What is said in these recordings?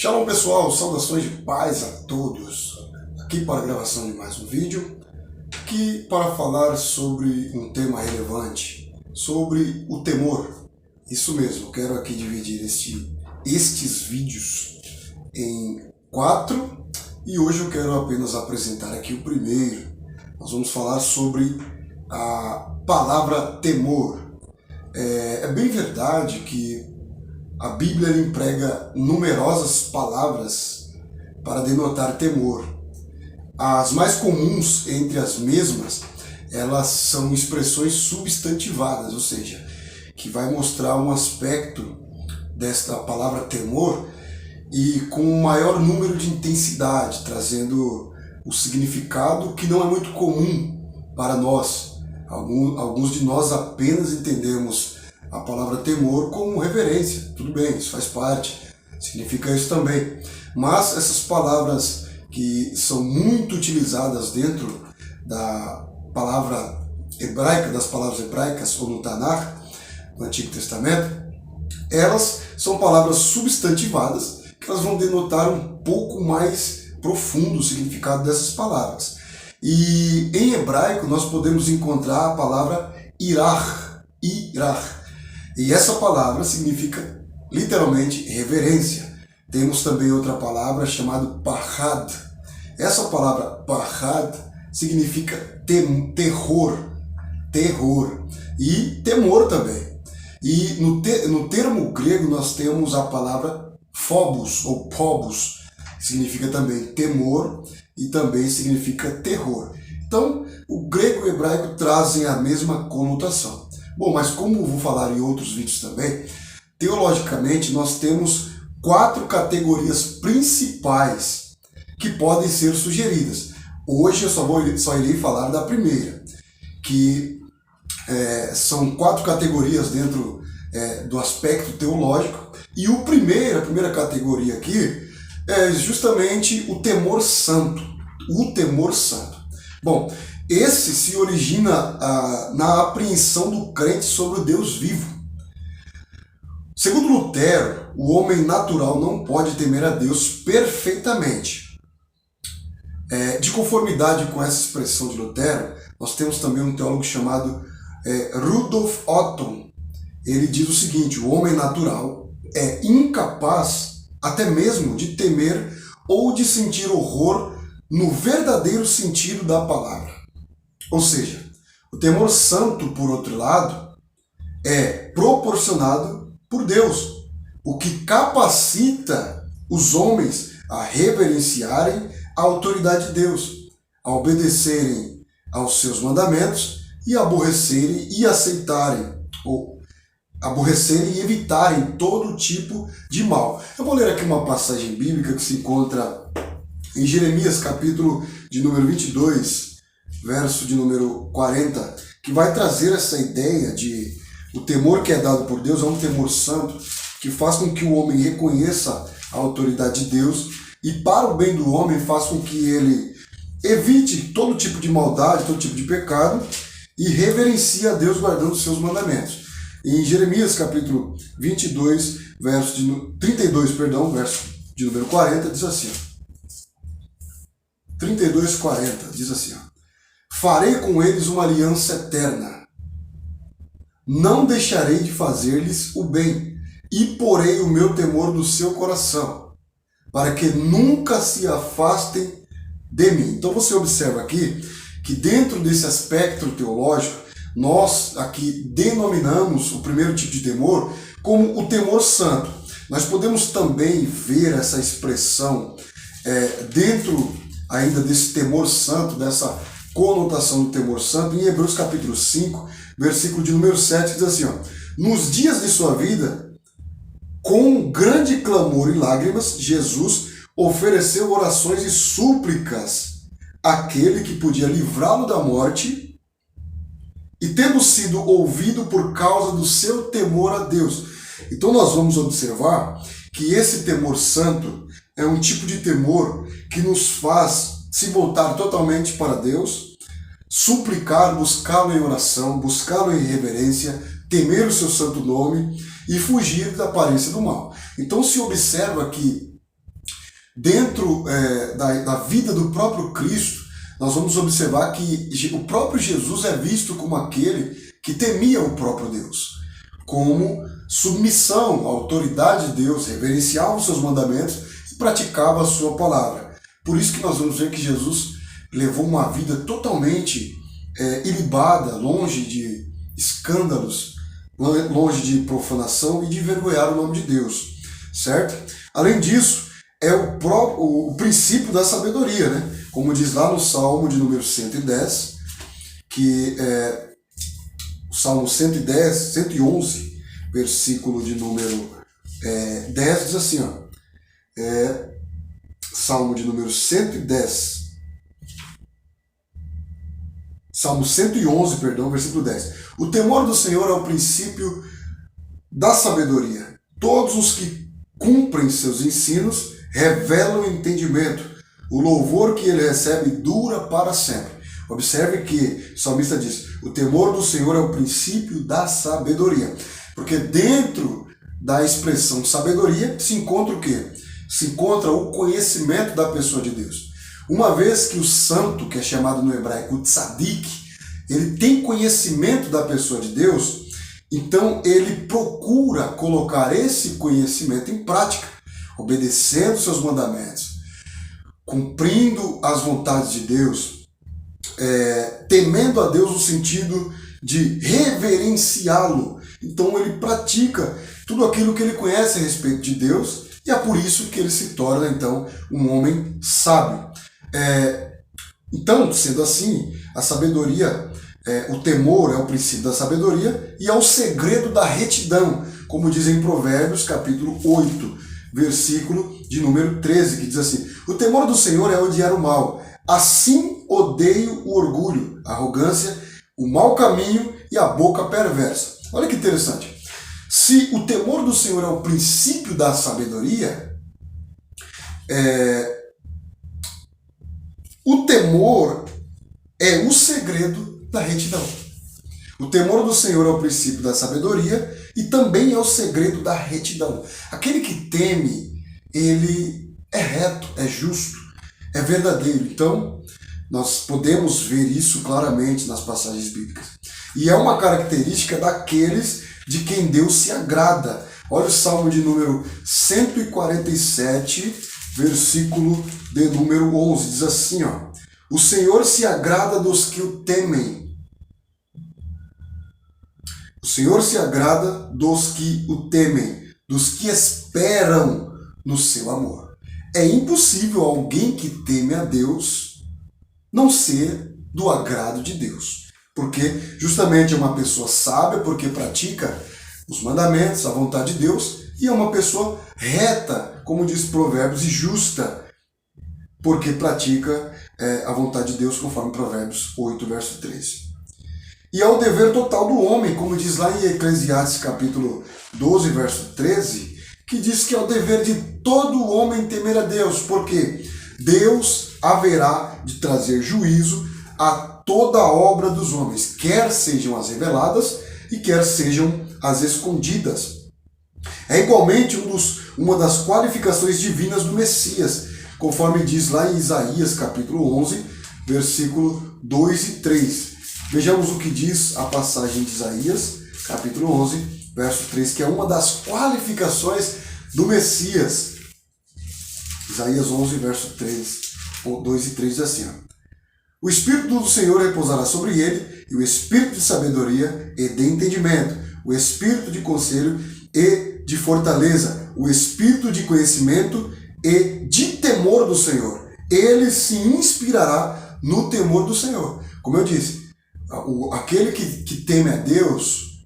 Shalom pessoal, saudações de paz a todos. Aqui para a gravação de mais um vídeo, aqui para falar sobre um tema relevante, sobre o temor. Isso mesmo, quero aqui dividir estes vídeos em 4 e hoje eu quero apenas apresentar aqui o primeiro. Nós vamos falar sobre a palavra temor. É bem verdade que a Bíblia emprega numerosas palavras para denotar temor. As mais comuns entre as mesmas, elas são expressões substantivadas, ou seja, que vai mostrar um aspecto desta palavra temor e com um maior número de intensidade, trazendo o significado que não é muito comum para nós. Alguns de nós apenas entendemos a palavra temor como reverência. Tudo bem, isso faz parte, significa isso também. Mas essas palavras que são muito utilizadas dentro da palavra hebraica, das palavras hebraicas ou no Tanakh, no Antigo Testamento, elas são palavras substantivadas que elas vão denotar um pouco mais profundo o significado dessas palavras. E em hebraico nós podemos encontrar a palavra irach. E essa palavra significa literalmente reverência. Temos também outra palavra chamada pahad. Essa palavra pahad significa terror e temor também. E no termo grego nós temos a palavra phobos ou pobos, que significa também temor e também significa terror. Então, o grego e o hebraico trazem a mesma conotação. Bom, mas como eu vou falar em outros vídeos também, teologicamente nós temos 4 categorias principais que podem ser sugeridas. Hoje eu só irei falar da primeira, que são 4 categorias dentro do aspecto teológico, e a primeira categoria aqui é justamente o temor santo. O temor santo. Bom, esse se origina na apreensão do crente sobre o Deus vivo. Segundo Lutero, o homem natural não pode temer a Deus perfeitamente. De conformidade com essa expressão de Lutero, nós temos também um teólogo chamado Rudolf Otto. Ele diz o seguinte: o homem natural é incapaz até mesmo de temer ou de sentir horror no verdadeiro sentido da palavra. Ou seja, o temor santo, por outro lado, é proporcionado por Deus, o que capacita os homens a reverenciarem a autoridade de Deus, a obedecerem aos seus mandamentos e aborrecerem e aceitarem, ou aborrecerem e evitarem todo tipo de mal. Eu vou ler aqui uma passagem bíblica que se encontra em Jeremias, capítulo de número 22, verso de número 40, que vai trazer essa ideia de o temor que é dado por Deus é um temor santo, que faz com que o homem reconheça a autoridade de Deus e, para o bem do homem, faz com que ele evite todo tipo de maldade, todo tipo de pecado e reverencie a Deus guardando os seus mandamentos. Em Jeremias, capítulo 22, verso de número 40, diz assim: 32:40, diz assim: farei com eles uma aliança eterna, não deixarei de fazer-lhes o bem, e porei o meu temor no seu coração, para que nunca se afastem de mim. Então você observa aqui que dentro desse aspecto teológico, nós aqui denominamos o primeiro tipo de temor como o temor santo. Nós podemos também ver essa expressão dentro ainda desse temor santo, dessa conotação do temor santo, em Hebreus capítulo 5, versículo de número 7, diz assim: nos dias de sua vida, com grande clamor e lágrimas, Jesus ofereceu orações e súplicas àquele que podia livrá-lo da morte, e tendo sido ouvido por causa do seu temor a Deus. Então nós vamos observar que esse temor santo é um tipo de temor que nos faz se voltar totalmente para Deus, suplicar, buscá-lo em oração, buscá-lo em reverência, temer o seu santo nome e fugir da aparência do mal. Então se observa que dentro da vida do próprio Cristo, nós vamos observar que o próprio Jesus é visto como aquele que temia o próprio Deus, como submissão à autoridade de Deus, reverenciava os seus mandamentos e praticava a sua palavra. Por isso que nós vamos ver que Jesus levou uma vida totalmente ilibada, longe de escândalos, longe de profanação e de envergonhar o nome de Deus, certo? Além disso, é o princípio da sabedoria, né? Como diz lá no Salmo de número 110, que o Salmo 111, versículo de número 10, diz assim, ó, Salmo de número 110, Salmo 111, perdão, versículo 10. O temor do Senhor é o princípio da sabedoria. Todos os que cumprem seus ensinos revelam o entendimento. O louvor que ele recebe dura para sempre. Observe que o salmista diz, o temor do Senhor é o princípio da sabedoria. Porque dentro da expressão sabedoria se encontra o quê? Se encontra o conhecimento da pessoa de Deus. Uma vez que o santo, que é chamado no hebraico o tzadik, ele tem conhecimento da pessoa de Deus, então ele procura colocar esse conhecimento em prática, obedecendo seus mandamentos, cumprindo as vontades de Deus, temendo a Deus no sentido de reverenciá-lo. Então ele pratica tudo aquilo que ele conhece a respeito de Deus, e é por isso que ele se torna então um homem sábio. Então, sendo assim, a sabedoria, o temor é o princípio da sabedoria e é o segredo da retidão, como diz em Provérbios capítulo 8, versículo de número 13, que diz assim, o temor do Senhor é odiar o mal, assim odeio o orgulho, a arrogância, o mau caminho e a boca perversa. Olha que interessante. Se o temor do Senhor é o princípio da sabedoria, o temor é o segredo da retidão. O temor do Senhor é o princípio da sabedoria e também é o segredo da retidão. Aquele que teme, ele é reto, é justo, é verdadeiro. Então, nós podemos ver isso claramente nas passagens bíblicas. E é uma característica daqueles de quem Deus se agrada. Olha o Salmo de número 147, versículo de número 11, diz assim, ó, o Senhor se agrada dos que o temem. O Senhor se agrada dos que o temem, dos que esperam no seu amor. É impossível alguém que teme a Deus não ser do agrado de Deus, porque justamente é uma pessoa sábia porque pratica os mandamentos, a vontade de Deus, e é uma pessoa reta, como diz Provérbios, e justa, porque pratica a vontade de Deus, conforme Provérbios 8, verso 13. E é o dever total do homem, como diz lá em Eclesiastes capítulo 12, verso 13, que diz que é o dever de todo homem temer a Deus, porque Deus haverá de trazer juízo a toda a obra dos homens, quer sejam as reveladas e quer sejam as escondidas. É igualmente uma das qualificações divinas do Messias, conforme diz lá em Isaías capítulo 11, versículo 2 e 3. Vejamos o que diz a passagem de Isaías, capítulo 11, verso 3, que é uma das qualificações do Messias. Isaías 11, verso 3, 2 e 3 diz assim, ó, o Espírito do Senhor repousará sobre ele, e o Espírito de sabedoria e de entendimento, o Espírito de conselho e de fortaleza, o Espírito de conhecimento e de temor do Senhor. Ele se inspirará no temor do Senhor. Como eu disse, aquele que teme a Deus,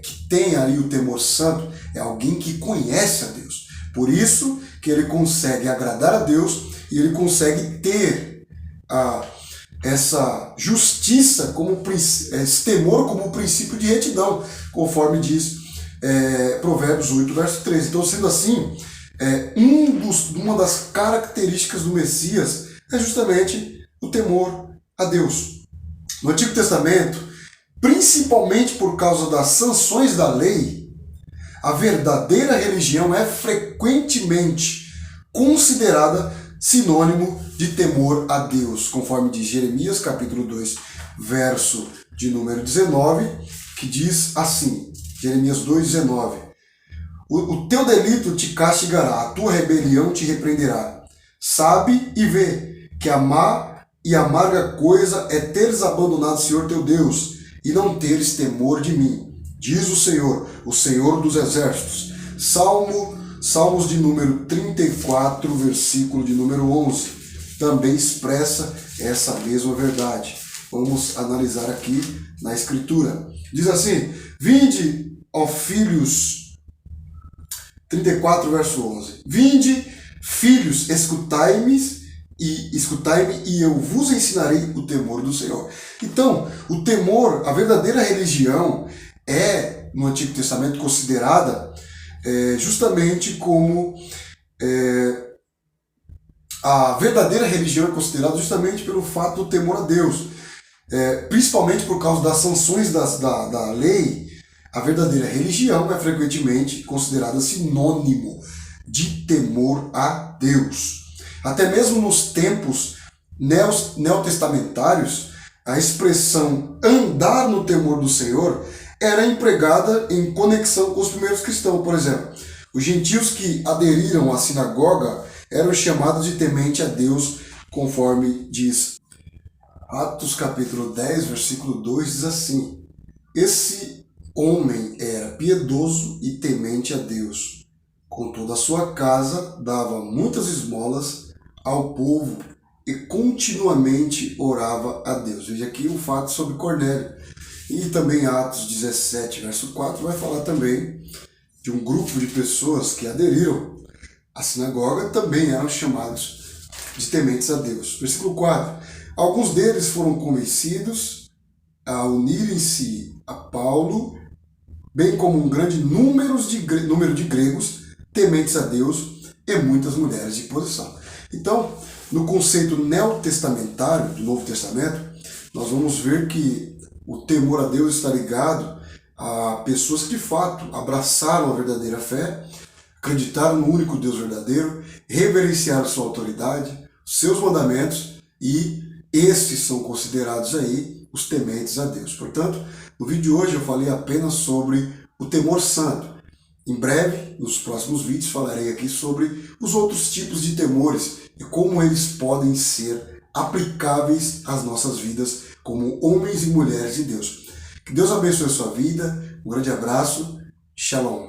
que tem ali o temor santo, é alguém que conhece a Deus. Por isso que ele consegue agradar a Deus e ele consegue ter essa justiça, esse temor como princípio de retidão, conforme diz Provérbios 8, verso 13. Então, sendo assim, uma das características do Messias é justamente o temor a Deus. No Antigo Testamento, principalmente por causa das sanções da lei, a verdadeira religião é frequentemente considerada sinônimo de temor a Deus, conforme diz Jeremias capítulo 2, verso de número 19, que diz assim, Jeremias 2,19: o teu delito te castigará, a tua rebelião te repreenderá. Sabe e vê que a má e amarga coisa é teres abandonado o Senhor teu Deus, e não teres temor de mim, diz o Senhor dos exércitos. Salmos de número 34, versículo de número 11, também expressa essa mesma verdade. Vamos analisar aqui na Escritura. Diz assim: vinde, ó filhos, 34, verso 11. Vinde, filhos, escutai-me e eu vos ensinarei o temor do Senhor. Então, o temor, a verdadeira religião é, no Antigo Testamento, considerada justamente como a verdadeira religião é considerada justamente pelo fato do temor a Deus. Principalmente por causa das sanções da lei, a verdadeira religião é frequentemente considerada sinônimo de temor a Deus. Até mesmo nos tempos neotestamentários, a expressão andar no temor do Senhor era empregada em conexão com os primeiros cristãos. Por exemplo, os gentios que aderiram à sinagoga eram chamados de temente a Deus, conforme diz Atos capítulo 10, versículo 2, diz assim: esse homem era piedoso e temente a Deus. Com toda a sua casa dava muitas esmolas ao povo e continuamente orava a Deus. Veja aqui um fato sobre Cornélio. E também Atos 17, verso 4, vai falar também de um grupo de pessoas que aderiram à sinagoga, também eram chamados de tementes a Deus. Versículo 4. Alguns deles foram convencidos a unirem-se a Paulo, bem como um grande número de gregos tementes a Deus e muitas mulheres de posição. Então, no conceito neotestamentário do Novo Testamento, nós vamos ver que o temor a Deus está ligado a pessoas que de fato abraçaram a verdadeira fé, acreditaram no único Deus verdadeiro, reverenciaram sua autoridade, seus mandamentos, e esses são considerados aí os tementes a Deus. Portanto, no vídeo de hoje eu falei apenas sobre o temor santo. Em breve, nos próximos vídeos, falarei aqui sobre os outros tipos de temores e como eles podem ser aplicáveis às nossas vidas como homens e mulheres de Deus. Que Deus abençoe a sua vida. Um grande abraço. Shalom.